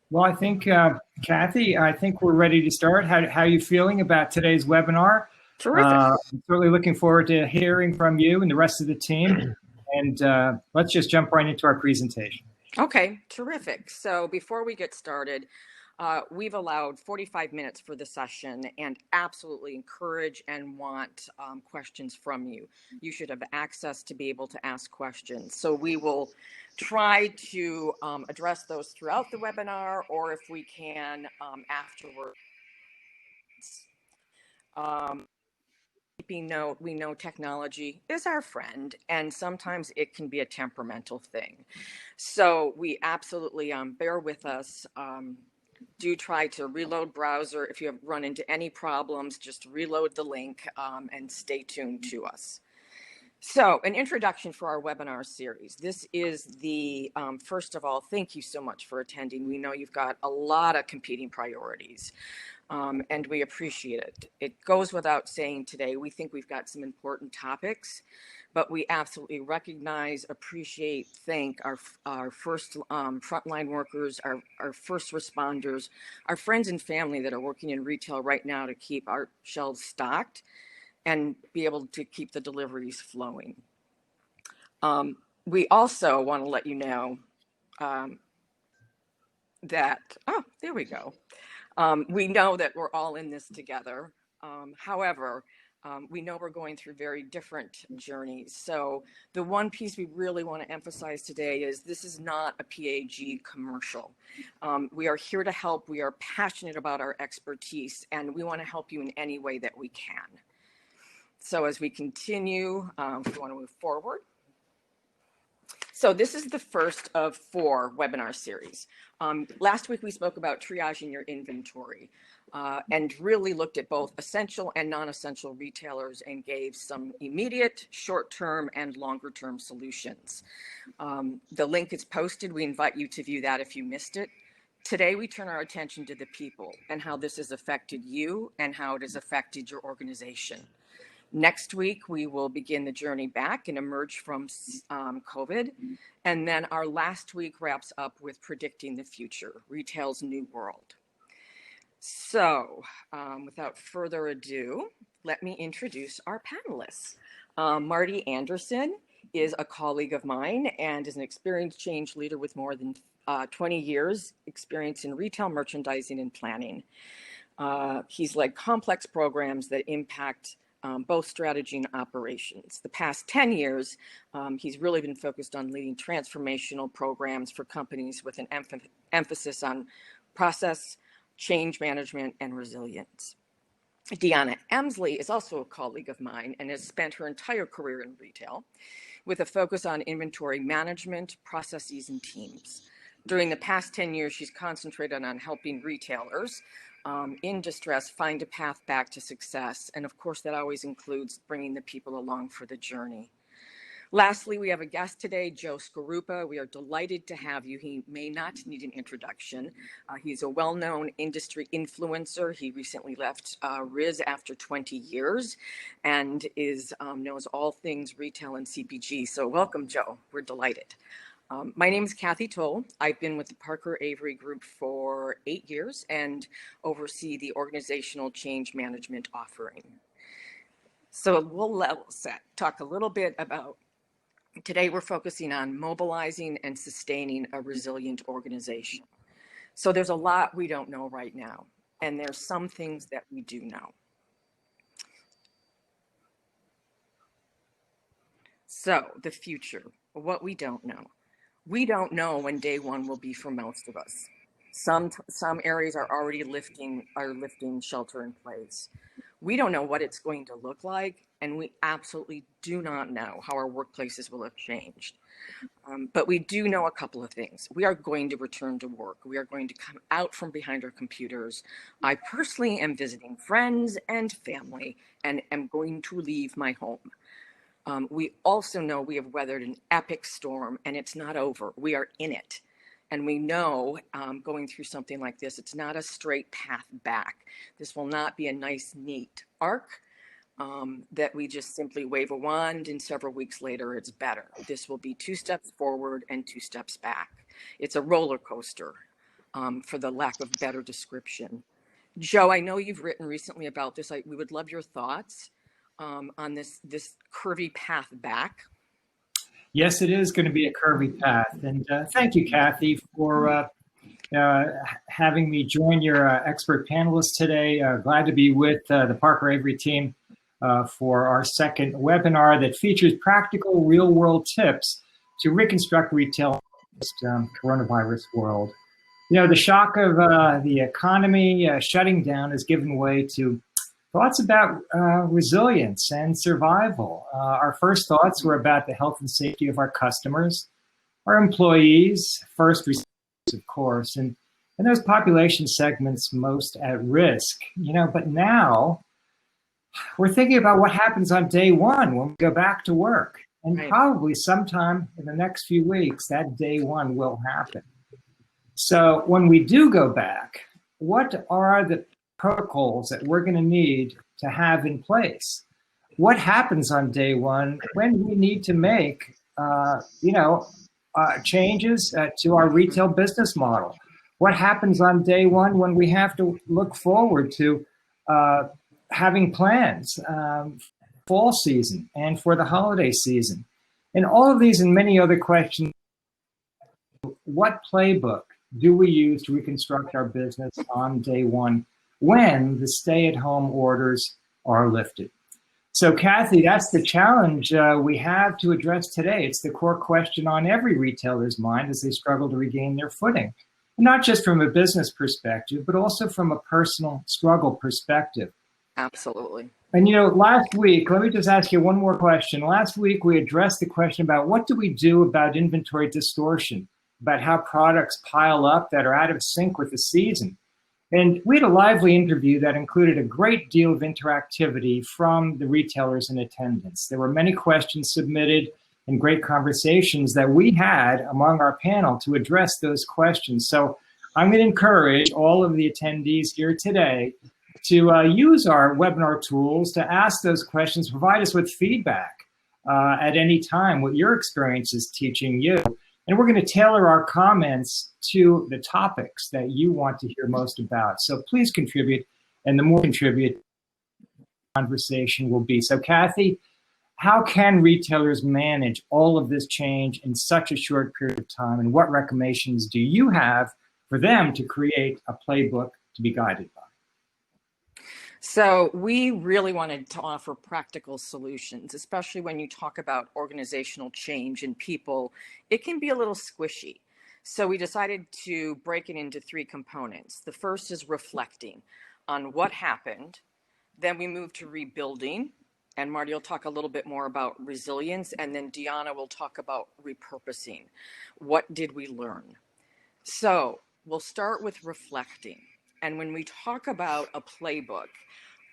Well, I think, Kathi, I think we're ready to start. How are you feeling about today's webinar? Terrific. I'm certainly looking forward to hearing from you and the rest of the team. And let's just jump right into our presentation. Okay, terrific. So before we get started, we've allowed 45 minutes for the session and absolutely encourage and want questions from you. You should have access to be able to ask questions. So we will try to address those throughout the webinar, or if we can afterwards. Keeping note, we know technology is our friend, and sometimes it can be a temperamental thing. So we absolutely bear with us. Do try to reload browser. If you have run into any problems, just reload the link and stay tuned to us. So an introduction for our webinar series. This is the, first of all, thank you so much for attending. We know you've got a lot of competing priorities. And we appreciate it. It goes without saying today, we think we've got some important topics, but we absolutely recognize, appreciate, thank our first frontline workers, our first responders, our friends and family that are working in retail right now to keep our shelves stocked and be able to keep the deliveries flowing. We also want to let you know that, oh, there we go. We know that we're all in this together. However, we know we're going through very different journeys. So the one piece we really want to emphasize today is this is not a PAG commercial. We are here to help. We are passionate about our expertise, and we want to help you in any way that we can. So as we continue, if you want to move forward. So this is the first of 4 webinar series. Last week we spoke about triaging your inventory and really looked at both essential and non-essential retailers and gave some immediate, short-term, and longer-term solutions. The link is posted. We invite you to view that if you missed it. Today we turn our attention to the people and how this has affected you and how it has affected your organization. Next week, we will begin the journey back and emerge from COVID. And then our last week wraps up with predicting the future, retail's new world. So without further ado, let me introduce our panelists. Marty Anderson is a colleague of mine and is an experienced change leader with more than 20 years experience in retail merchandising and planning. He's led complex programs that impact both strategy and operations. The past 10 years, he's really been focused on leading transformational programs for companies with an emphasis on process, change management, and resilience. Deanna Emsley is also a colleague of mine and has spent her entire career in retail with a focus on inventory management, processes, and teams. During the past 10 years, she's concentrated on helping retailers in distress find a path back to success. And of course, that always includes bringing the people along for the journey. Lastly, we have a guest today, Joe Skorupa. We are delighted to have you. He may not need an introduction. He's a well-known industry influencer. He recently left RIS after 20 years and knows all things retail and CPG. So welcome, Joe. We're delighted. My name is Kathi Toll. I've been with the Parker Avery Group for 8 years and oversee the organizational change management offering. So we'll level set, talk a little bit about, today we're focusing on mobilizing and sustaining a resilient organization. So there's a lot we don't know right now, and there's some things that we do know. So the future, what we don't know. We don't know when day one will be for most of us. Some areas are already lifting shelter in place. We don't know what it's going to look like, and we absolutely do not know how our workplaces will have changed. But we do know a couple of things. We are going to return to work. We are going to come out from behind our computers. I personally am visiting friends and family and am going to leave my home. We also know we have weathered an epic storm and it's not over. We are in it. And we know going through something like this, it's not a straight path back. This will not be a nice, neat arc that we just simply wave a wand and several weeks later it's better. This will be 2 steps forward and 2 steps back. It's a roller coaster. for the lack of better description. Joe, I know you've written recently about this. We would love your thoughts on this curvy path back. Yes, it is going to be a curvy path. And thank you, Kathi, for having me join your expert panelists today. Glad to be with the Parker Avery team for our second webinar that features practical real-world tips to reconstruct retail in the coronavirus world. You know, the shock of the economy shutting down has given way to thoughts about resilience and survival. Our first thoughts were about the health and safety of our customers, our employees, first responders, of course, and those population segments most at risk. You know, but now we're thinking about what happens on day one when we go back to work. And probably sometime in the next few weeks, that day one will happen. So when we do go back, what are the protocols that we're going to need to have in place? What happens on day one when we need to make, changes to our retail business model? What happens on day one when we have to look forward to having plans fall season and for the holiday season? And all of these and many other questions, what playbook do we use to reconstruct our business on day one when the stay-at-home orders are lifted? So, Kathi, that's the challenge we have to address today. It's the core question on every retailer's mind as they struggle to regain their footing, not just from a business perspective, but also from a personal struggle perspective. Absolutely. And, you know, last week, let me just ask you one more question. Last week, we addressed the question about what do we do about inventory distortion, about how products pile up that are out of sync with the season. And we had a lively interview that included a great deal of interactivity from the retailers in attendance. There were many questions submitted and great conversations that we had among our panel to address those questions. So I'm going to encourage all of the attendees here today to use our webinar tools to ask those questions, provide us with feedback at any time, what your experience is teaching you. And we're going to tailor our comments to the topics that you want to hear most about. So please contribute, and the more contribute, the conversation will be. So Kathi, how can retailers manage all of this change in such a short period of time? And what recommendations do you have for them to create a playbook to be guided by? So we really wanted to offer practical solutions, especially when you talk about organizational change in people. It can be a little squishy. So we decided to break it into three components. The first is reflecting on what happened. Then we move to rebuilding. And Marty will talk a little bit more about resilience. And then Deanna will talk about repurposing. What did we learn? So we'll start with reflecting. And when we talk about a playbook,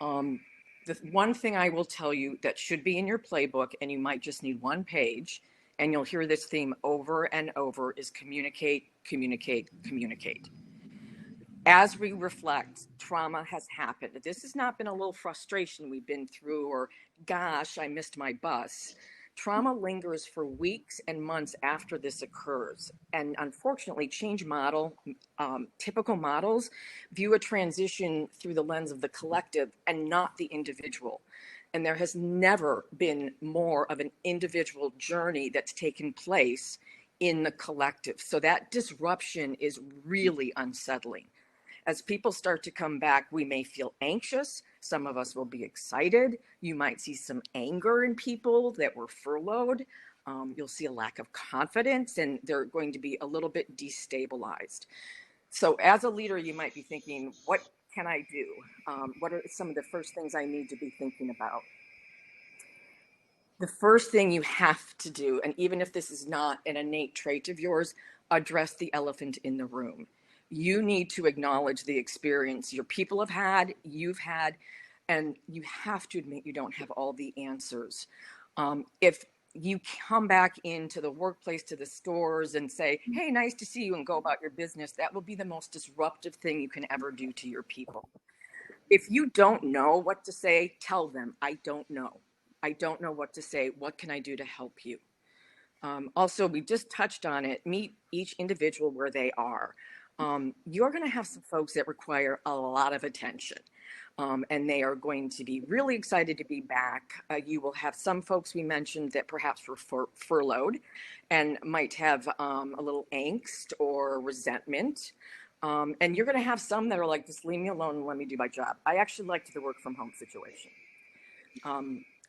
the one thing I will tell you that should be in your playbook, and you might just need one page, and you'll hear this theme over and over, is communicate, communicate, communicate. As we reflect, trauma has happened. This has not been a little frustration we've been through, or gosh, I missed my bus. Trauma lingers for weeks and months after this occurs. And unfortunately, typical models view a transition through the lens of the collective and not the individual. And there has never been more of an individual journey that's taken place in the collective. So that disruption is really unsettling. As people start to come back, we may feel anxious. Some of us will be excited. You might see some anger in people that were furloughed. You'll see a lack of confidence, and they're going to be a little bit destabilized. So as a leader, you might be thinking, what can I do? What are some of the first things I need to be thinking about? The first thing you have to do, and even if this is not an innate trait of yours, address the elephant in the room. You need to acknowledge the experience your people have had, you've had, and you have to admit you don't have all the answers. If you come back into the workplace, to the stores, and say, hey, nice to see you, and go about your business, that will be the most disruptive thing you can ever do to your people. If you don't know what to say, tell them, I don't know. I don't know what to say. What can I do to help you? Also, we just touched on it. Meet each individual where they are. you're going to have some folks that require a lot of attention. And they are going to be really excited to be back. You will have some folks we mentioned that perhaps were furloughed and might have a little angst or resentment. And you're going to have some that are like, just leave me alone and let me do my job. I actually liked the work from home situation.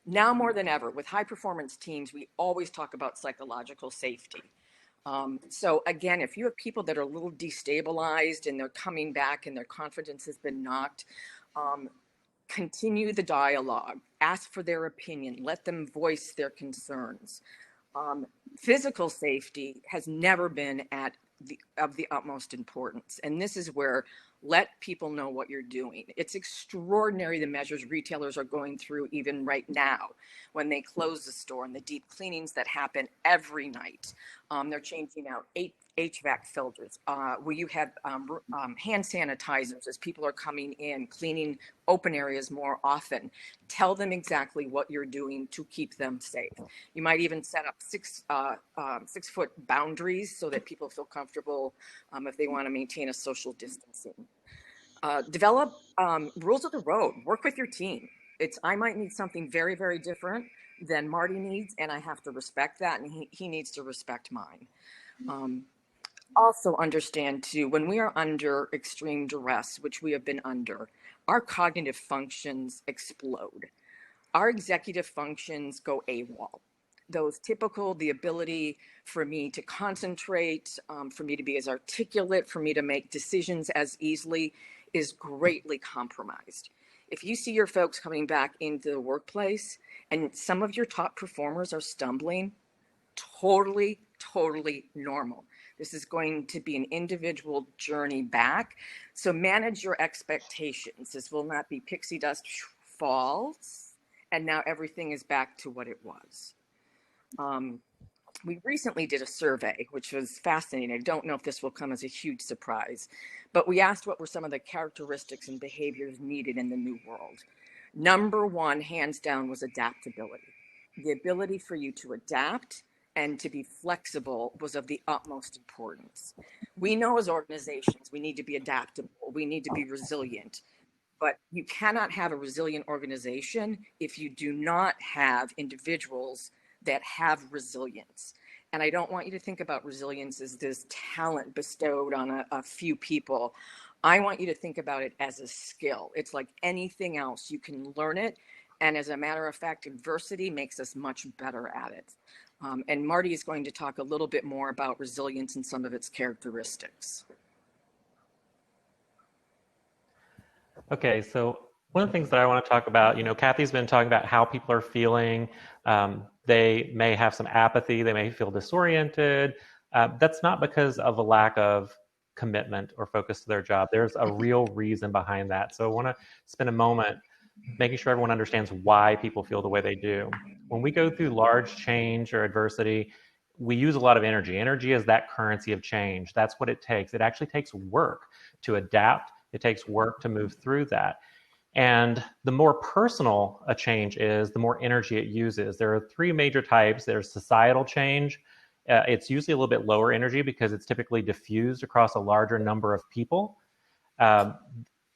Now more than ever, with high performance teams, we always talk about psychological safety. So again, if you have people that are a little destabilized and they're coming back and their confidence has been knocked, continue the dialogue, ask for their opinion, let them voice their concerns. Physical safety has never been of the utmost importance. And this is where let people know what you're doing. It's extraordinary the measures retailers are going through even right now when they close the store and the deep cleanings that happen every night. They're changing out HVAC filters, where you have hand sanitizers as people are coming in, cleaning open areas more often. Tell them exactly what you're doing to keep them safe. You might even set up 6-foot boundaries so that people feel comfortable if they want to maintain a social distancing. Develop rules of the road. Work with your team. I might need something very, very different than Marty needs, and I have to respect that, and he needs to respect mine. Also understand too, when we are under extreme duress, which we have been under, our cognitive functions explode. Our executive functions go AWOL. Those typical, the ability for me to concentrate, for me to be as articulate, for me to make decisions as easily is greatly compromised. If you see your folks coming back into the workplace and some of your top performers are stumbling, totally normal. This is going to be an individual journey back. So manage your expectations. This will not be pixie dust falls, and now everything is back to what it was. We recently did a survey, which was fascinating. I don't know if this will come as a huge surprise, but we asked what were some of the characteristics and behaviors needed in the new world. Number one, hands down, was adaptability. The ability for you to adapt and to be flexible was of the utmost importance. We know as organizations, we need to be adaptable, we need to be resilient, but you cannot have a resilient organization if you do not have individuals that have resilience. And I don't want you to think about resilience as this talent bestowed on a few people. I want you to think about it as a skill. It's like anything else, you can learn it. And as a matter of fact, adversity makes us much better at it. And Marty is going to talk a little bit more about resilience and some of its characteristics. Okay, so one of the things that I want to talk about, Kathy's been talking about how people are feeling. They may have some apathy, they may feel disoriented. That's not because of a lack of commitment or focus to their job. There's a real reason behind that. So I want to spend a moment making sure everyone understands why people feel the way they do. When we go through large change or adversity, we use a lot of energy. Energy is that currency of change. That's what it takes. It actually takes work to adapt. It takes work to move through that. And the more personal a change is, the more energy it uses. There are three major types. There's societal change. It's usually a little bit lower energy because it's typically diffused across a larger number of people.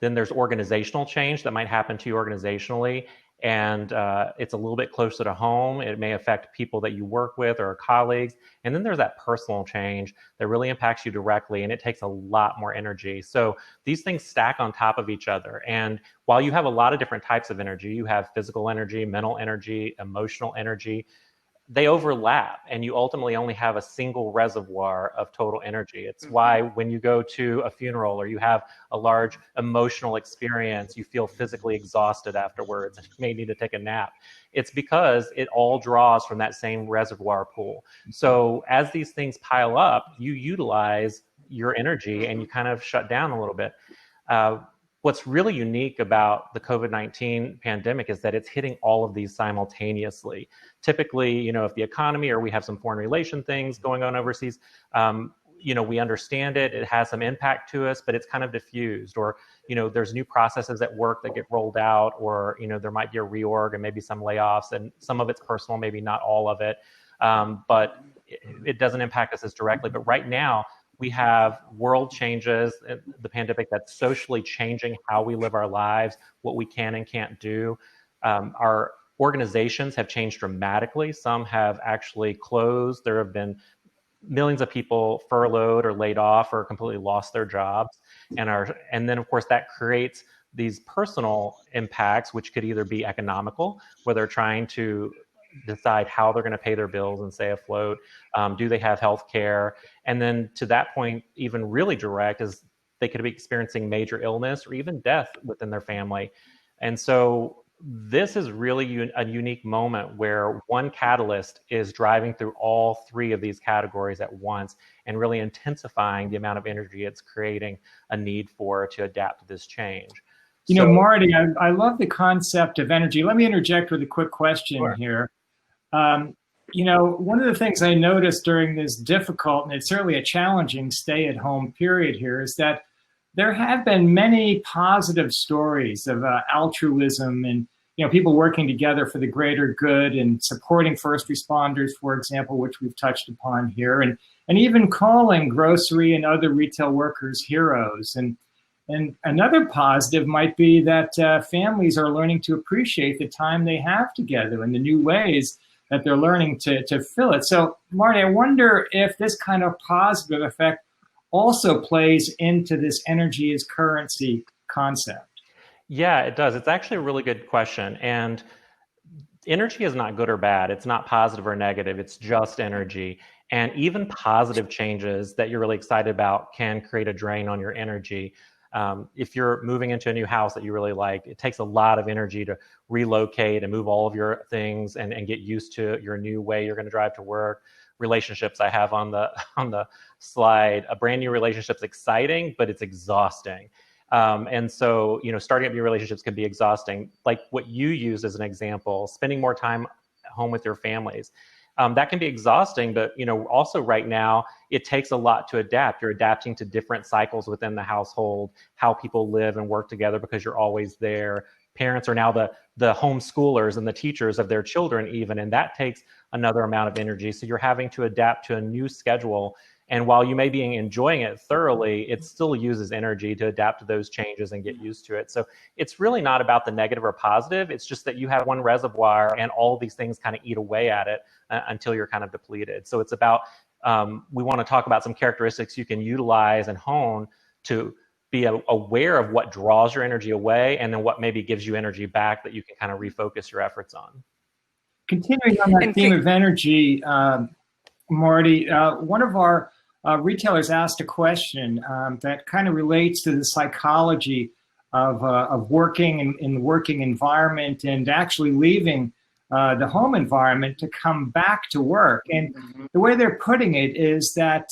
Then there's organizational change that might happen to you organizationally, and it's a little bit closer to home. It may affect people that you work with or colleagues. And then there's that personal change that really impacts you directly, and it takes a lot more energy. So these things stack on top of each other. And while you have a lot of different types of energy, you have physical energy, mental energy, emotional energy, they overlap, and you ultimately only have a single reservoir of total energy. It's why when you go to a funeral or you have a large emotional experience, you feel physically exhausted afterwards and you may need to take a nap. It's because it all draws from that same reservoir pool. So as these things pile up, you utilize your energy and you kind of shut down a little bit. What's really unique about the COVID-19 pandemic is that it's hitting all of these simultaneously. Typically, if the economy or we have some foreign relation things going on overseas, we understand it. It has some impact to us, but it's kind of diffused. Or, there's new processes at work that get rolled out, or, there might be a reorg and maybe some layoffs, and some of it's personal, maybe not all of it. But it doesn't impact us as directly. But right now, We have world changes, the pandemic that's socially changing how we live our lives, what we can and can't do. Our organizations have changed dramatically. Some have actually closed. There have been millions of people furloughed or laid off or completely lost their jobs. And then of course that creates these personal impacts, which could either be economical, where they're trying to decide how they're going to pay their bills and stay afloat. Do they have health care? And then to that point, even really direct, is they could be experiencing major illness or even death within their family. And so this is really a unique moment where one catalyst is driving through all three of these categories at once and really intensifying the amount of energy it's creating a need for to adapt to this change. You know, Marty, I love the concept of energy. Let me interject with a quick question here. You know, one of the things I noticed during this difficult, and it's certainly a challenging stay-at-home period here, is that there have been many positive stories of altruism and, you know, people working together for the greater good and supporting first responders, for example, which we've touched upon here, and even calling grocery and other retail workers heroes. And another positive might be that families are learning to appreciate the time they have together and the new ways that they're learning to fill it. So, Marty, I wonder if this kind of positive effect also plays into this energy as currency concept. Yeah, it does. It's actually a really good question. And energy is not good or bad. It's not positive or negative. It's just energy. And even positive changes that you're really excited about can create a drain on your energy. If you're moving into a new house that you really like, it takes a lot of energy to relocate and move all of your things and get used to your new way you're going to drive to work. Relationships I have on the slide, a brand new relationship's exciting, but it's exhausting. And so, you know, starting up new relationships can be exhausting. Like what you use as an example, spending more time at home with your families. That can be exhausting, but, you know, also right now, it takes a lot to adapt. You're adapting to different cycles within the household, how people live and work together because you're always there. Parents are now the homeschoolers and the teachers of their children even, and that takes another amount of energy. So you're having to adapt to a new schedule. And while you may be enjoying it thoroughly, it still uses energy to adapt to those changes and get used to it. So it's really not about the negative or positive. It's just that you have one reservoir and all of these things kind of eat away at it until you're kind of depleted. So it's about, we want to talk about some characteristics you can utilize and hone to be aware of what draws your energy away and then what maybe gives you energy back that you can kind of refocus your efforts on. Continuing on that theme of energy, Marty, one of our retailers asked a question that kind of relates to the psychology of working in the working environment and actually leaving the home environment to come back to work. And the way they're putting it is that,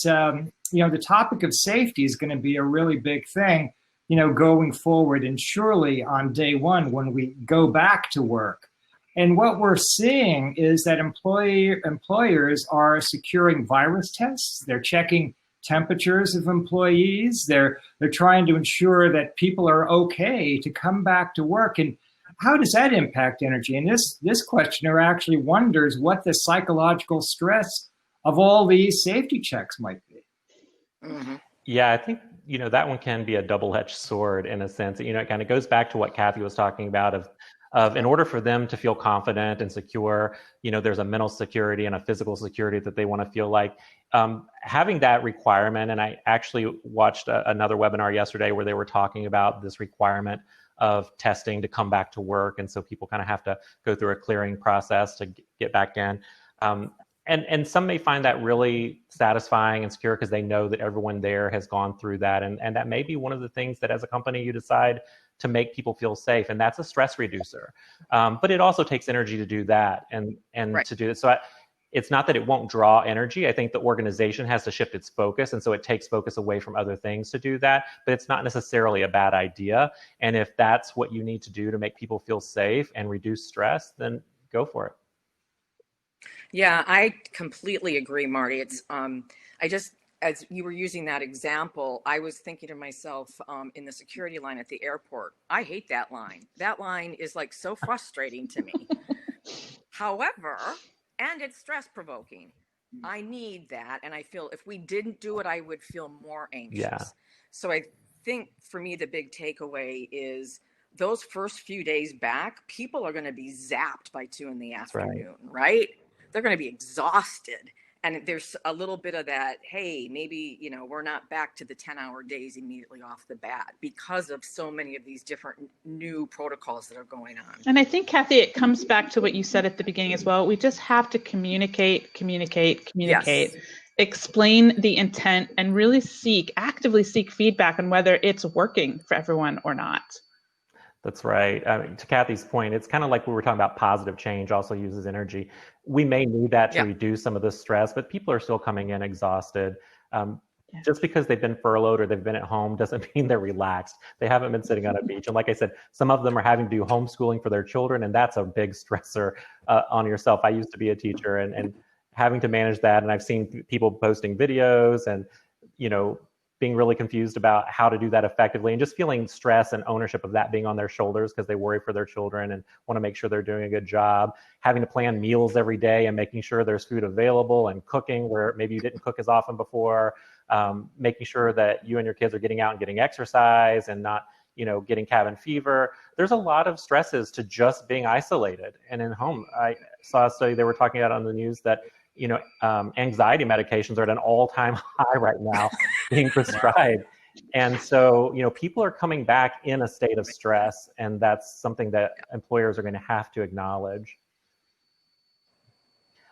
you know, the topic of safety is going to be a really big thing, you know, going forward and surely on day one when we go back to work. And what we're seeing is that employers are securing virus tests. They're checking temperatures of employees. They're trying to ensure that people are okay to come back to work. And how does that impact energy? And this questioner actually wonders what the psychological stress of all these safety checks might be. Mm-hmm. Yeah, I think, you know, that one can be a double-edged sword in a sense. You know, it kind of goes back to what Kathi was talking about of in order for them to feel confident and secure, you know, there's a mental security and a physical security that they want to feel like. Having that requirement, and I actually watched another webinar yesterday where they were talking about this requirement of testing to come back to work. And so people kind of have to go through a clearing process to get back in. And some may find that really satisfying and secure because they know that everyone there has gone through that. And that may be one of the things that as a company you decide to make people feel safe. And that's a stress reducer. But it also takes energy to do that and right. to do it. So it's not that it won't draw energy. I think the organization has to shift its focus. And so it takes focus away from other things to do that. But it's not necessarily a bad idea. And if that's what you need to do to make people feel safe and reduce stress, then go for it. Yeah, I completely agree, Marty. It's as you were using that example, I was thinking to myself in the security line at the airport, I hate that line. That line is like so frustrating to me. However, and it's stress provoking. I need that. And I feel if we didn't do it, I would feel more anxious. Yeah. So I think for me, the big takeaway is those first few days back, people are going to be zapped by 2 p.m, right? They're going to be exhausted. And there's a little bit of that, hey, maybe, we're not back to the 10-hour days immediately off the bat because of so many of these different new protocols that are going on. And I think, Kathi, it comes back to what you said at the beginning as well. We just have to communicate, Yes. explain the intent, and really actively seek feedback on whether it's working for everyone or not. That's right. To Kathy's point, it's kind of like we were talking about positive change also uses energy. We may need that to reduce some of the stress, but people are still coming in exhausted. Just because they've been furloughed or they've been at home doesn't mean they're relaxed. They haven't been sitting on a beach. And like I said, some of them are having to do homeschooling for their children, and that's a big stressor on yourself. I used to be a teacher and having to manage that. And I've seen people posting videos and, being really confused about how to do that effectively and just feeling stress and ownership of that being on their shoulders because they worry for their children and want to make sure they're doing a good job, having to plan meals every day and making sure there's food available and cooking where maybe you didn't cook as often before, making sure that you and your kids are getting out and getting exercise and not, getting cabin fever. There's a lot of stresses to just being isolated and in home. I saw a study they were talking about on the news that anxiety medications are at an all-time high right now being prescribed. And so, people are coming back in a state of stress, and that's something that employers are going to have to acknowledge.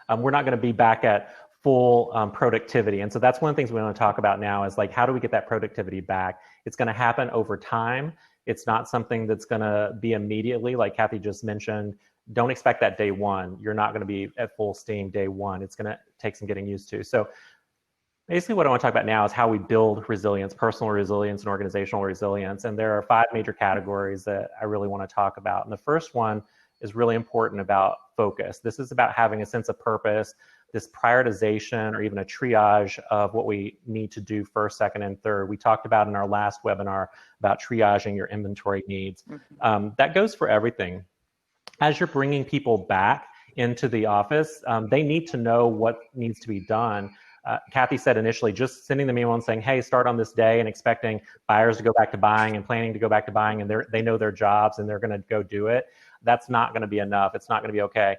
We're not going to be back at full productivity. And so that's one of the things we want to talk about now is like, how do we get that productivity back? It's going to happen over time. It's not something that's going to be immediately, like Kathi just mentioned. Don't expect that day one. You're not going to be at full steam day one. It's going to take some getting used to. So basically what I want to talk about now is how we build resilience, personal resilience and organizational resilience. And there are 5 major categories that I really want to talk about. And the first one is really important about focus. This is about having a sense of purpose, this prioritization or even a triage of what we need to do first, second, and third. We talked about in our last webinar about triaging your inventory needs. That goes for everything. As you're bringing people back into the office, they need to know what needs to be done. Kathi said initially, just sending them email and saying, hey, start on this day and expecting buyers to go back to buying and planning to go back to buying and they know their jobs and they're going to go do it. That's not going to be enough. It's not going to be okay.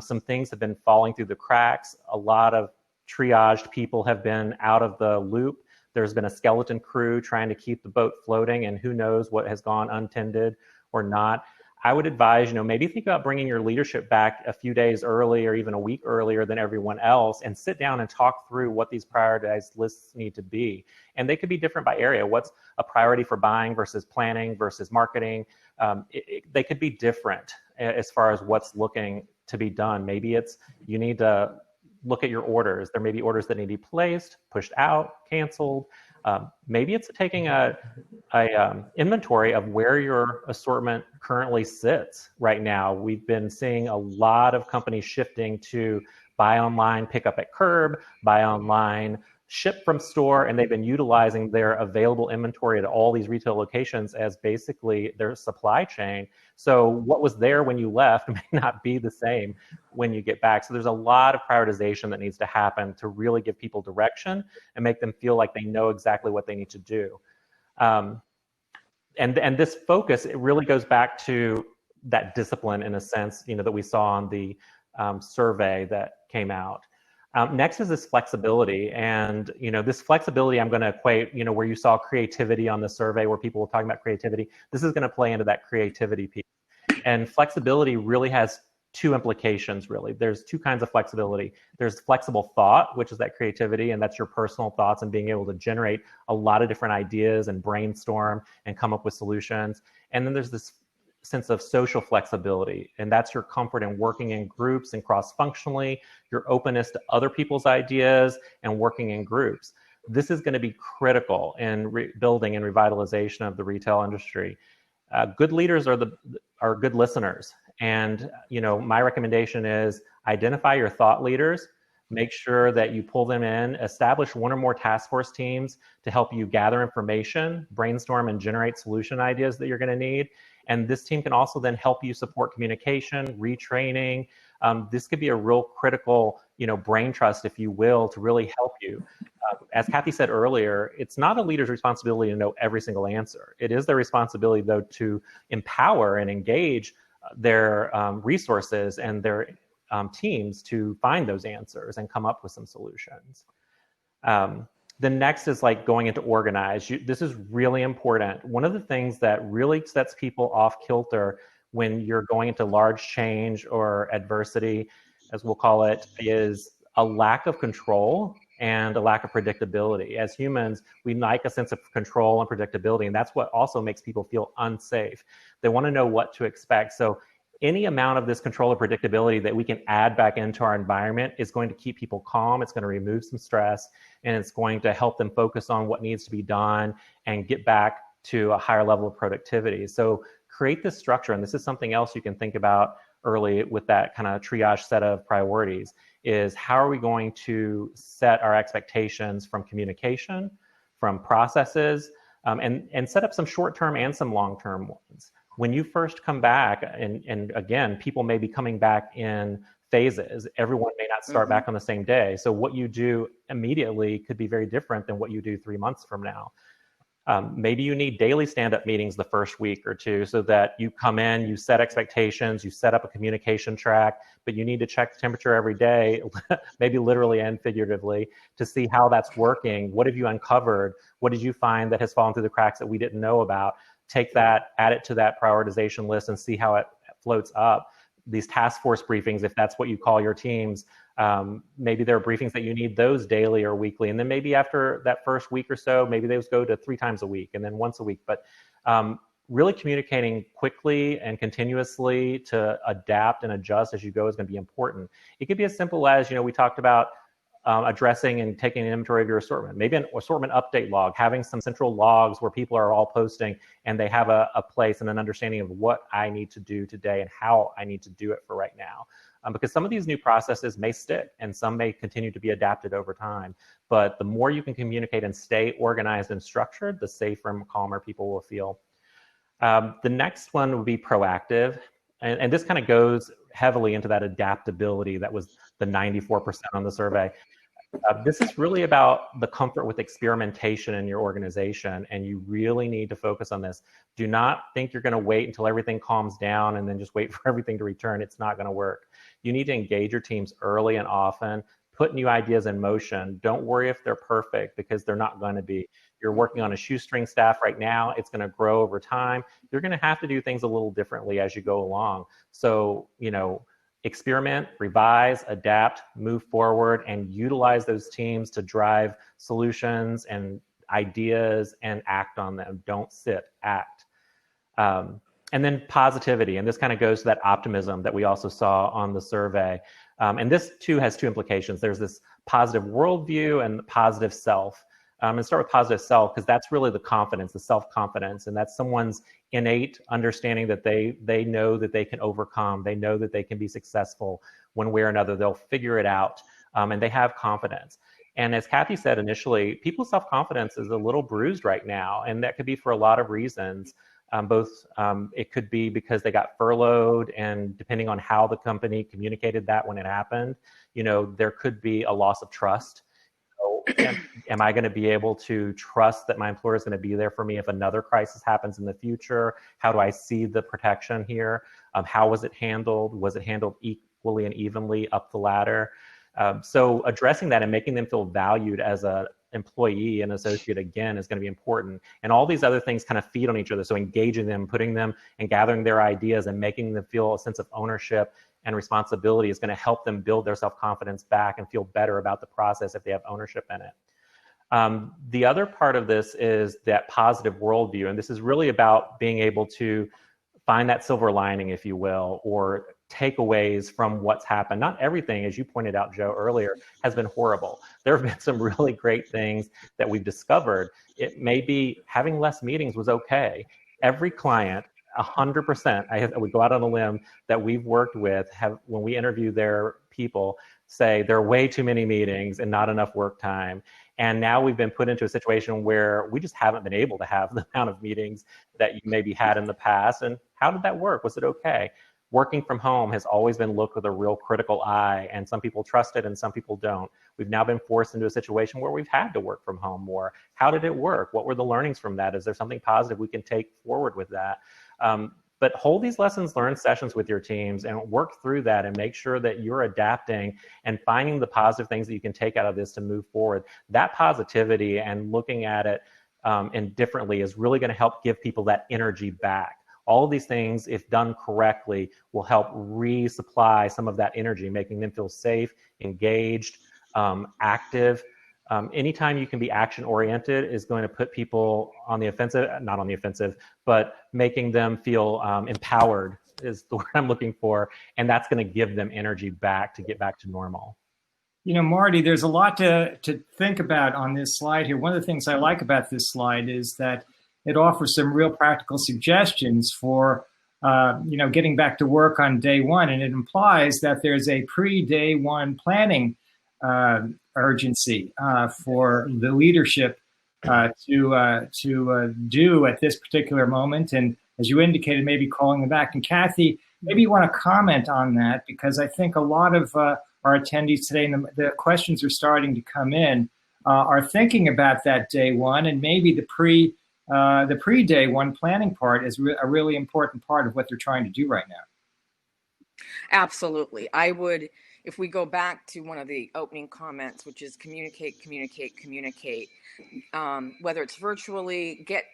Some things have been falling through the cracks. A lot of triaged people have been out of the loop. There's been a skeleton crew trying to keep the boat floating, and who knows what has gone untended or not. I would advise, maybe think about bringing your leadership back a few days early or even a week earlier than everyone else and sit down and talk through what these prioritized lists need to be. And they could be different by area. What's a priority for buying versus planning versus marketing? They could be different as far as what's looking to be done. Maybe it's you need to look at your orders. There may be orders that need to be placed, pushed out, canceled. Maybe it's taking a inventory of where your assortment currently sits right now. We've been seeing a lot of companies shifting to buy online, pick up at curb, buy online, ship from store, and they've been utilizing their available inventory at all these retail locations as basically their supply chain. So what was there when you left may not be the same when you get back. So there's a lot of prioritization that needs to happen to really give people direction and make them feel like they know exactly what they need to do. And this focus, it really goes back to that discipline in a sense, that we saw on the survey that came out. Next is this flexibility. And, this flexibility I'm going to equate, where you saw creativity on the survey where people were talking about creativity, this is going to play into that creativity piece. And flexibility really has 2 implications, really. There's 2 kinds of flexibility. There's flexible thought, which is that creativity, and that's your personal thoughts and being able to generate a lot of different ideas and brainstorm and come up with solutions. And then there's this sense of social flexibility, and that's your comfort in working in groups and cross-functionally, your openness to other people's ideas and working in groups. This is going to be critical in building and revitalization of the retail industry. Good leaders are good listeners, and my recommendation is identify your thought leaders, make sure that you pull them in, establish 1 or more task force teams to help you gather information, brainstorm and generate solution ideas that you're going to need. And this team can also then help you support communication, retraining, this could be a real critical, brain trust, if you will, to really help you. As Kathi said earlier, it's not a leader's responsibility to know every single answer. It is their responsibility, though, to empower and engage their resources and their teams to find those answers and come up with some solutions. The next is like going into organize. This is really important. One of the things that really sets people off kilter when you're going into large change or adversity, as we'll call it, is a lack of control and a lack of predictability. As humans, we like a sense of control and predictability, and that's what also makes people feel unsafe. They want to know what to expect. So any amount of this control or predictability that we can add back into our environment is going to keep people calm. It's going to remove some stress, and it's going to help them focus on what needs to be done and get back to a higher level of productivity. So create this structure, and this is something else you can think about early with that kind of triage set of priorities, is how are we going to set our expectations from communication, from processes, and set up some short-term and some long-term ones. When you first come back, and again, people may be coming back in phases. Everyone may not start back on the same day. So what you do immediately could be very different than what you do 3 months from now. Maybe you need daily stand-up meetings the first week or two so that you come in, you set expectations, you set up a communication track, but you need to check the temperature every day, maybe literally and figuratively, to see how that's working. What have you uncovered? What did you find that has fallen through the cracks that we didn't know about? Take that, add it to that prioritization list, and see how it floats up. These task force briefings, if that's what you call your teams, maybe there are briefings that you need those daily or weekly. And then maybe after that first week or so, maybe those go to 3 times a week and then once a week. But really communicating quickly and continuously to adapt and adjust as you go is going to be important. It could be as simple as, we talked about addressing and taking an inventory of your assortment. Maybe an assortment update log, having some central logs where people are all posting and they have a place and an understanding of what I need to do today and how I need to do it for right now. Because some of these new processes may stick and some may continue to be adapted over time. But the more you can communicate and stay organized and structured, the safer and calmer people will feel. The next one would be proactive. And this kind of goes heavily into that adaptability that was the 94% on the survey. This is really about the comfort with experimentation in your organization, and you really need to focus on this. Do not think you're going to wait until everything calms down and then just wait for everything to return. It's not going to work. You need to engage your teams early and often, put new ideas in motion. Don't worry if they're perfect, because they're not going to be. You're working on a shoestring staff right now. It's going to grow over time. You're going to have to do things a little differently as you go along. So, experiment, revise, adapt, move forward, and utilize those teams to drive solutions and ideas and act on them. Don't sit, act. And then positivity, and this kind of goes to that optimism that we also saw on the survey. And this too has 2 implications. There's this positive worldview and the positive self. And start with positive self, because that's really the confidence, the self-confidence, and that's someone's innate understanding that they know that they can overcome, they know that they can be successful one way or another, they'll figure it out, and they have confidence. And as Kathi said initially, people's self-confidence is a little bruised right now, and that could be for a lot of reasons. It could be because they got furloughed, and depending on how the company communicated that when it happened, there could be a loss of trust. Am I going to be able to trust that my employer is going to be there for me if another crisis happens in the future? How do I see the protection here? How was it handled? Was it handled equally and evenly up the ladder? So addressing that and making them feel valued as an employee and associate, again, is going to be important. And all these other things kind of feed on each other. So engaging them, putting them and gathering their ideas and making them feel a sense of ownership and responsibility is going to help them build their self-confidence back and feel better about the process if they have ownership in it. The other part of this is that positive worldview. And this is really about being able to find that silver lining, if you will, or takeaways from what's happened. Not everything, as you pointed out, Joe, earlier, has been horrible. There have been some really great things that we've discovered. It may be having less meetings was okay. Every client, 100%, I would go out on a limb, that we've worked with have, when we interview their people, say there are way too many meetings and not enough work time. And now we've been put into a situation where we just haven't been able to have the amount of meetings that you maybe had in the past. And how did that work? Was it okay? working from home has always been looked with a real critical eye, and some people trust it and some people don't. We've now been forced into a situation where we've had to work from home more. How did it work? What were the learnings from that? Is there something positive we can take forward with that? But hold these lessons learned sessions with your teams and work through that and make sure that you're adapting and finding the positive things that you can take out of this to move forward. That positivity and looking at it differently is really going to help give people that energy back. All of these things, if done correctly, will help resupply some of that energy, making them feel safe, engaged, active. Anytime you can be action-oriented is going to put people on the offensive, not on the offensive, but making them feel empowered is the word I'm looking for. And that's going to give them energy back to get back to normal. Marty, there's a lot to think about on this slide here. One of the things I like about this slide is that it offers some real practical suggestions for, getting back to work on day one. And it implies that there's a pre-day one planning urgency for the leadership to do at this particular moment. And as you indicated, maybe calling them back. And Kathi, maybe you want to comment on that, because I think a lot of our attendees today, and the questions are starting to come in, are thinking about that day one, and maybe the pre-day one planning part is a really important part of what they're trying to do right now. Absolutely. I would, if we go back to one of the opening comments, which is communicate, communicate, communicate, whether it's virtually, get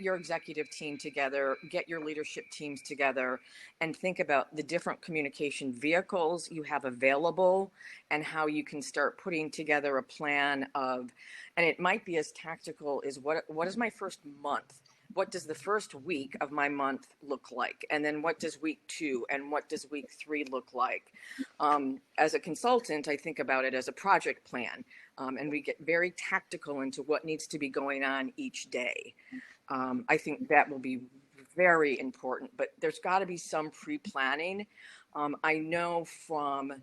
your executive team together, get your leadership teams together, and think about the different communication vehicles you have available and how you can start putting together a plan of, and it might be as tactical as what is my first month? What does the first week of my month look like? And then what does week 2 and what does week 3 look like? As a consultant, I think about it as a project plan, and we get very tactical into what needs to be going on each day. I think that will be very important, but there's got to be some pre-planning. I know from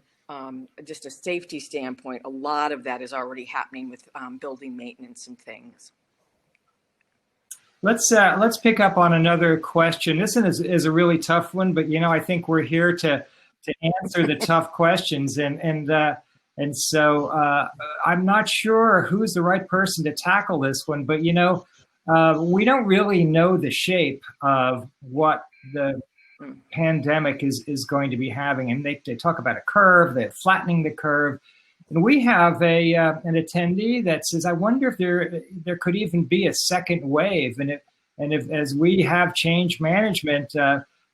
just a safety standpoint, a lot of that is already happening with building maintenance and things. Let's pick up on another question. This one is a really tough one, but I think we're here to answer the tough questions, and so I'm not sure who's the right person to tackle this one, but we don't really know the shape of what the pandemic is going to be having, and they talk about a curve, they're flattening the curve. And we have an attendee that says, I wonder if there could even be a second wave. And if as we have change management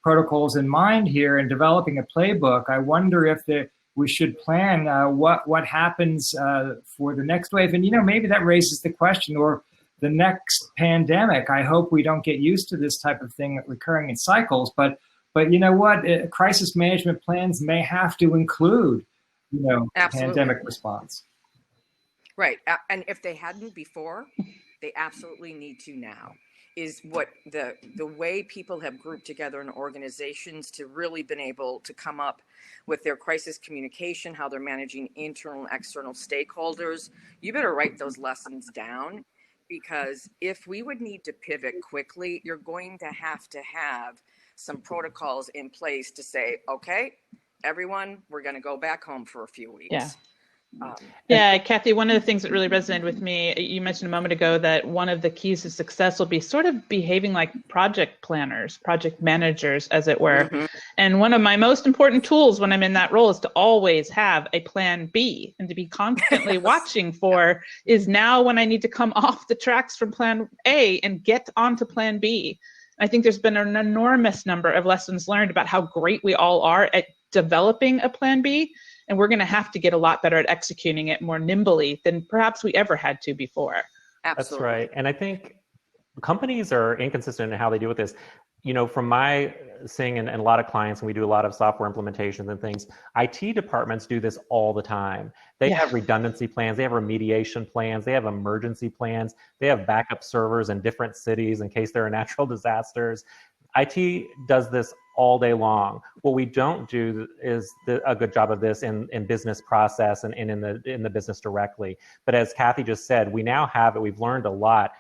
protocols in mind here and developing a playbook, I wonder if we should plan what happens for the next wave. And, maybe that raises the question, or the next pandemic. I hope we don't get used to this type of thing recurring in cycles. But you know what? Crisis management plans may have to include pandemic response. Right. And if they hadn't before, they absolutely need to now. Is what the way people have grouped together in organizations to really been able to come up with their crisis communication, how they're managing internal and external stakeholders. You better write those lessons down, because if we would need to pivot quickly, you're going to have some protocols in place to say, okay, everyone, we're going to go back home for a few weeks. Yeah. Yeah, Kathi, one of the things that really resonated with me, you mentioned a moment ago that one of the keys to success will be sort of behaving like project planners, project managers, as it were. Mm-hmm. And one of my most important tools when I'm in that role is to always have a plan B, and to be constantly watching for, is now when I need to come off the tracks from plan A and get onto plan B. I think there's been an enormous number of lessons learned about how great we all are at developing a plan B. And we're going to have to get a lot better at executing it more nimbly than perhaps we ever had to before. Absolutely. That's right. And I think companies are inconsistent in how they deal with this. From my seeing and a lot of clients, and we do a lot of software implementations and things, IT departments do this all the time. They have redundancy plans, they have remediation plans, they have emergency plans, they have backup servers in different cities in case there are natural disasters. IT does this all day long. What we don't do is a good job of this in business process and in the business directly. But as Kathi just said, we now have it. We've learned a lot.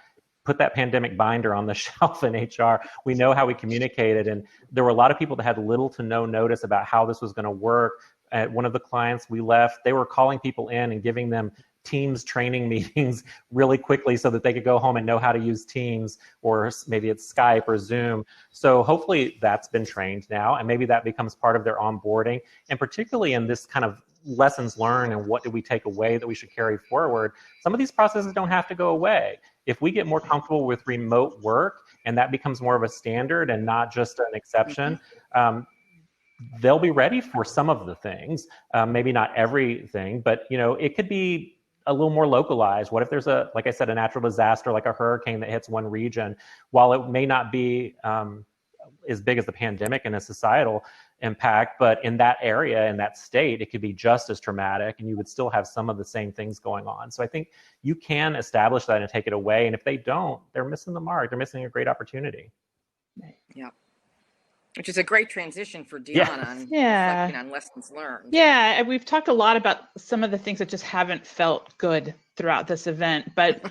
put that pandemic binder on the shelf in HR. We know how we communicated, and there were a lot of people that had little to no notice about how this was going to work. At one of the clients we left, they were calling people in and giving them Teams training meetings really quickly so that they could go home and know how to use Teams, or maybe it's Skype or Zoom. So hopefully that's been trained now, and maybe that becomes part of their onboarding. And particularly in this kind of lessons learned and what did we take away that we should carry forward, some of these processes don't have to go away. If we get more comfortable with remote work and that becomes more of a standard and not just an exception, they'll be ready for some of the things, maybe not everything, but it could be a little more localized. What if there's like I said, a natural disaster, like a hurricane that hits one region? While it may not be as big as the pandemic and a societal impact, but in that area, in that state, it could be just as traumatic, and you would still have some of the same things going on. So I think you can establish that and take it away. And if they don't, they're missing the mark. They're missing a great opportunity. Yeah. Which is a great transition for Deanna on reflecting on lessons learned. Yeah, and we've talked a lot about some of the things that just haven't felt good throughout this event, but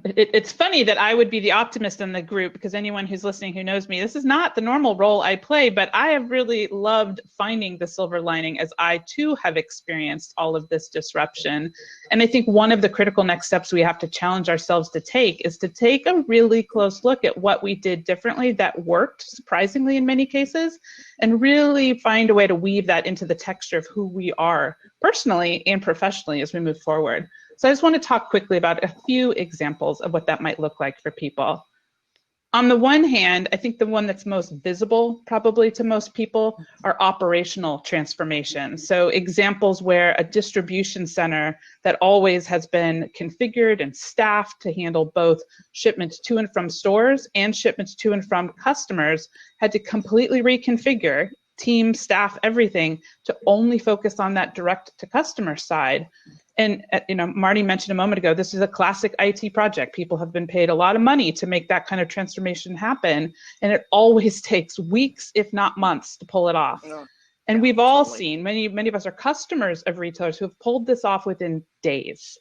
it's funny that I would be the optimist in the group, because anyone who's listening who knows me, this is not the normal role I play, but I have really loved finding the silver lining as I too have experienced all of this disruption. And I think one of the critical next steps we have to challenge ourselves to take is to take a really close look at what we did differently that worked, surprisingly in many cases, and really find a way to weave that into the texture of who we are personally and professionally as we move forward. So I just want to talk quickly about a few examples of what that might look like for people. On the one hand, I think the one that's most visible probably to most people are operational transformation. So examples where a distribution center that always has been configured and staffed to handle both shipments to and from stores and shipments to and from customers had to completely reconfigure, team, staff, everything, to only focus on that direct to customer side. And Marty mentioned a moment ago, this is a classic IT project. People have been paid a lot of money to make that kind of transformation happen. And it always takes weeks, if not months, to pull it off. Yeah. And we've all seen, many of us are customers of retailers who have pulled this off within days.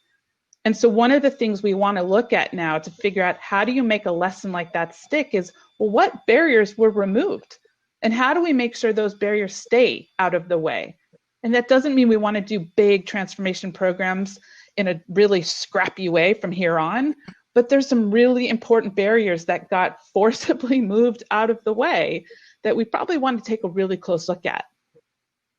And so one of the things we want to look at now to figure out how do you make a lesson like that stick is, well, what barriers were removed? And how do we make sure those barriers stay out of the way? And that doesn't mean we want to do big transformation programs in a really scrappy way from here on, but there's some really important barriers that got forcibly moved out of the way that we probably want to take a really close look at.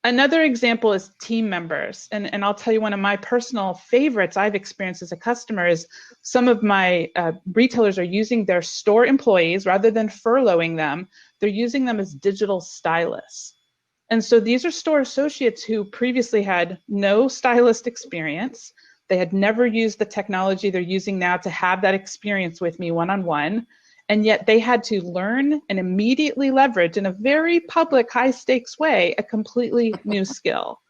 Another example is team members. And I'll tell you, one of my personal favorites I've experienced as a customer is some of my retailers are using their store employees, rather than furloughing them, they're using them as digital stylists. And so these are store associates who previously had no stylist experience. They had never used the technology they're using now to have that experience with me one-on-one. And yet they had to learn and immediately leverage in a very public, high stakes way, a completely new skill.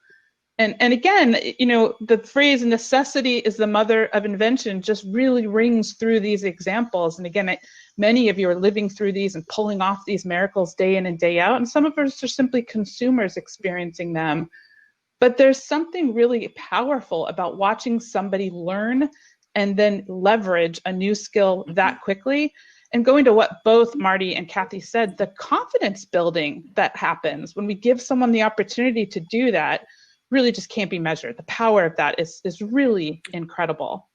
And again, the phrase necessity is the mother of invention just really rings through these examples. And again, many of you are living through these and pulling off these miracles day in and day out. And some of us are simply consumers experiencing them. But there's something really powerful about watching somebody learn and then leverage a new skill that quickly. And going to what both Marty and Kathi said, the confidence building that happens when we give someone the opportunity to do that really just can't be measured. The power of that is really incredible.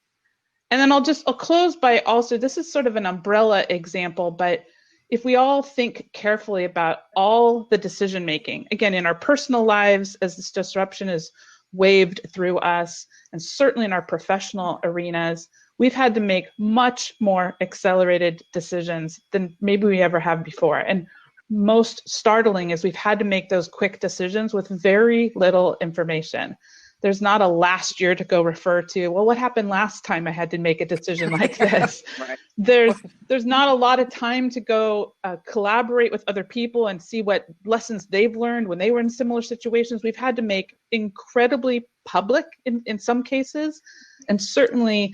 And then I'll close by also, this is sort of an umbrella example, but if we all think carefully about all the decision making, again, in our personal lives as this disruption is waved through us, and certainly in our professional arenas, we've had to make much more accelerated decisions than maybe we ever have before. And most startling is we've had to make those quick decisions with very little information. There's not a last year to go refer to, well, what happened last time I had to make a decision like this? Right. There's not a lot of time to go collaborate with other people and see what lessons they've learned when they were in similar situations. We've had to make incredibly public in some cases, and certainly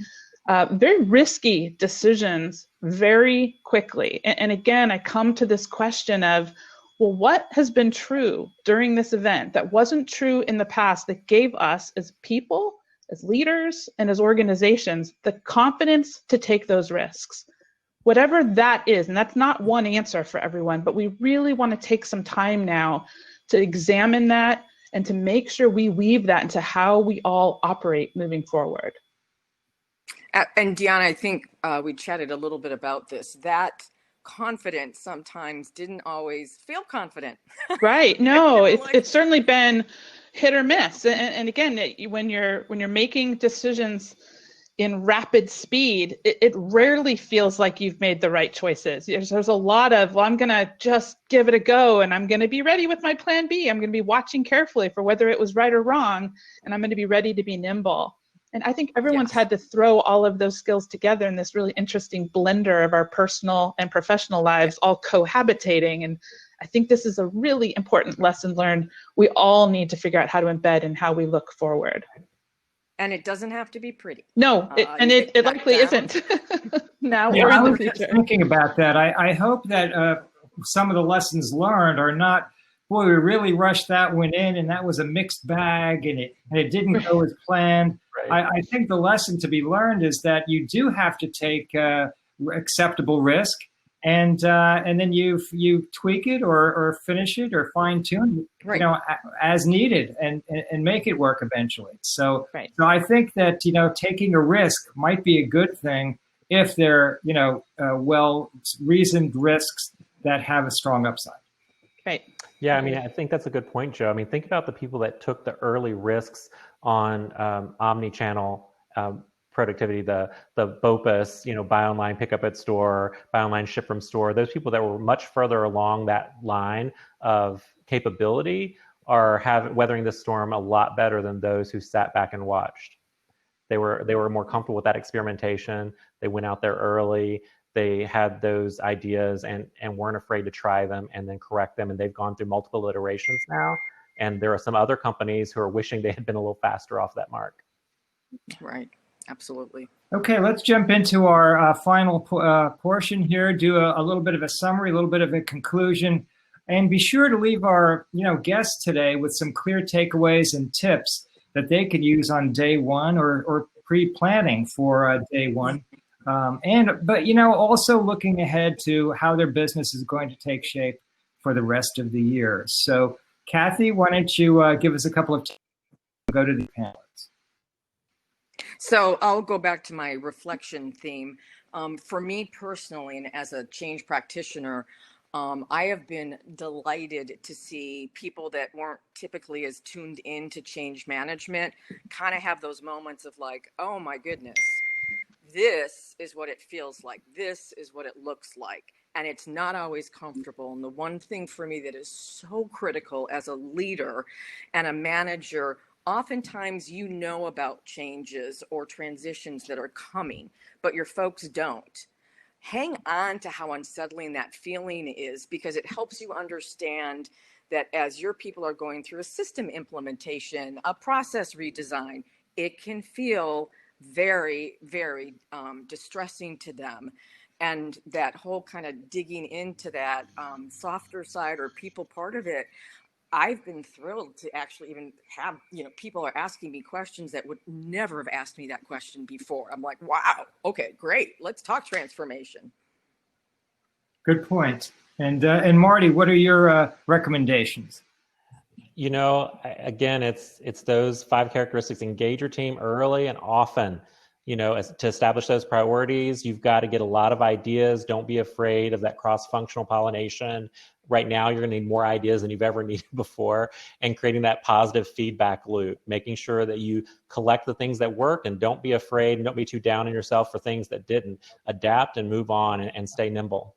very risky decisions very quickly. And again, I come to this question of, well, what has been true during this event that wasn't true in the past that gave us as people, as leaders, and as organizations the confidence to take those risks? whatever that is, and that's not one answer for everyone, but we really want to take some time now to examine that and to make sure we weave that into how we all operate moving forward. And Deanna, I think we chatted a little bit about this. That confidence sometimes didn't always feel confident. Right. No, it's certainly been hit or miss. And again, when you're making decisions in rapid speed, it rarely feels like you've made the right choices. There's a lot of, well, I'm going to just give it a go, and I'm going to be ready with my plan B. I'm going to be watching carefully for whether it was right or wrong, and I'm going to be ready to be nimble. And I think everyone's had to throw all of those skills together in this really interesting blender of our personal and professional lives all cohabitating. And I think this is a really important lesson learned. We all need to figure out how to embed in how we look forward. And it doesn't have to be pretty. No, it likely isn't now or in the future. Thinking about that, I hope that some of the lessons learned are not, boy, we really rushed that one in and that was a mixed bag and it didn't go as planned. Right. I think the lesson to be learned is that you do have to take acceptable risk, and then you tweak it or finish it or fine tune, right, as needed, and make it work eventually. So, right. So I think that taking a risk might be a good thing if they're well reasoned risks that have a strong upside. Right. Yeah, I mean, I think that's a good point, Joe. I mean, think about the people that took the early risks on omni-channel productivity, the BOPUS, buy online, pick up at store, buy online, ship from store. Those people that were much further along that line of capability are weathering the storm a lot better than those who sat back and watched. They were more comfortable with that experimentation. They went out there early. They had those ideas and weren't afraid to try them and then correct them. And they've gone through multiple iterations now. And there are some other companies who are wishing they had been a little faster off that mark. Right. Absolutely. Okay, let's jump into our final portion here, do a little bit of a summary, a little bit of a conclusion, and be sure to leave our guests today with some clear takeaways and tips that they can use on day one or pre-planning for day one. But also looking ahead to how their business is going to take shape for the rest of the year. So, Kathi, why don't you give us a couple of tips to go to the panelists? So I'll go back to my reflection theme. For me personally, and as a change practitioner, I have been delighted to see people that weren't typically as tuned in to change management kind of have those moments of like, oh my goodness, this is what it feels like. This is what it looks like. And it's not always comfortable. And the one thing for me that is so critical as a leader and a manager, oftentimes about changes or transitions that are coming, but your folks don't. Hang on to how unsettling that feeling is, because it helps you understand that as your people are going through a system implementation, a process redesign, it can feel very, very distressing to them. And that whole kind of digging into that softer side or people part of it, I've been thrilled to actually even have, people are asking me questions that would never have asked me that question before. I'm like, wow, okay, great. Let's talk transformation. Good point. And Marty, what are your recommendations? Again, it's those 5 characteristics. Engage your team early and often. To establish those priorities, you've got to get a lot of ideas. Don't be afraid of that cross-functional pollination. Right now, you're going to need more ideas than you've ever needed before, and creating that positive feedback loop, making sure that you collect the things that worked and don't be afraid and don't be too down on yourself for things that didn't. Adapt and move on and stay nimble.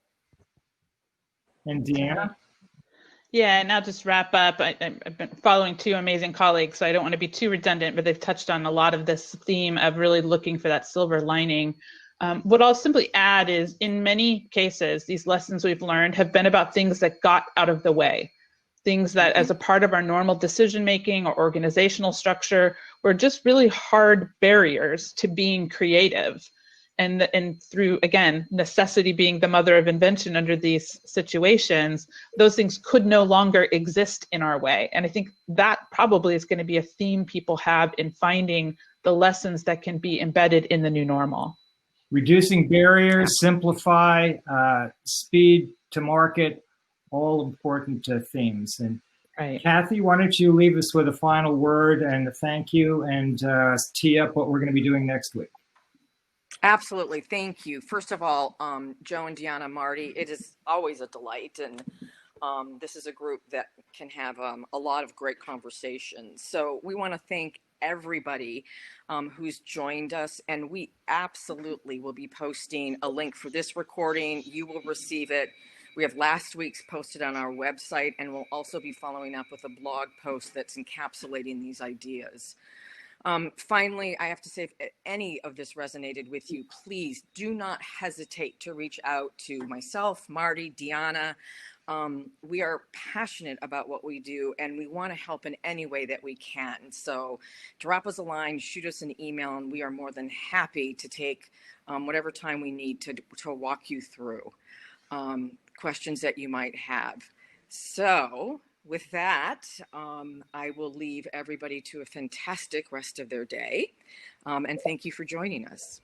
And Deanna? Yeah, and I'll just wrap up. I've been following 2 amazing colleagues, so I don't want to be too redundant, but they've touched on a lot of this theme of really looking for that silver lining. What I'll simply add is, in many cases, these lessons we've learned have been about things that got out of the way, things that as a part of our normal decision-making or organizational structure were just really hard barriers to being creative. And through, again, necessity being the mother of invention under these situations, those things could no longer exist in our way. And I think that probably is going to be a theme people have in finding the lessons that can be embedded in the new normal. reducing barriers, simplify, speed to market, all important themes. And Right. Kathi, why don't you leave us with a final word and a thank you, and tee up what we're going to be doing next week. Absolutely. Thank you. First of all, Joe and Deanna, Marty, it is always a delight. And this is a group that can have a lot of great conversations. So we want to thank everybody who's joined us. And we absolutely will be posting a link for this recording. You will receive it. We have last week's posted on our website, and we'll also be following up with a blog post that's encapsulating these ideas. Finally, I have to say, if any of this resonated with you, please do not hesitate to reach out to myself, Marty, Deanna. We are passionate about what we do, and we want to help in any way that we can. So drop us a line, shoot us an email, and we are more than happy to take whatever time we need to walk you through questions that you might have. So with that, I will leave everybody to a fantastic rest of their day. And thank you for joining us.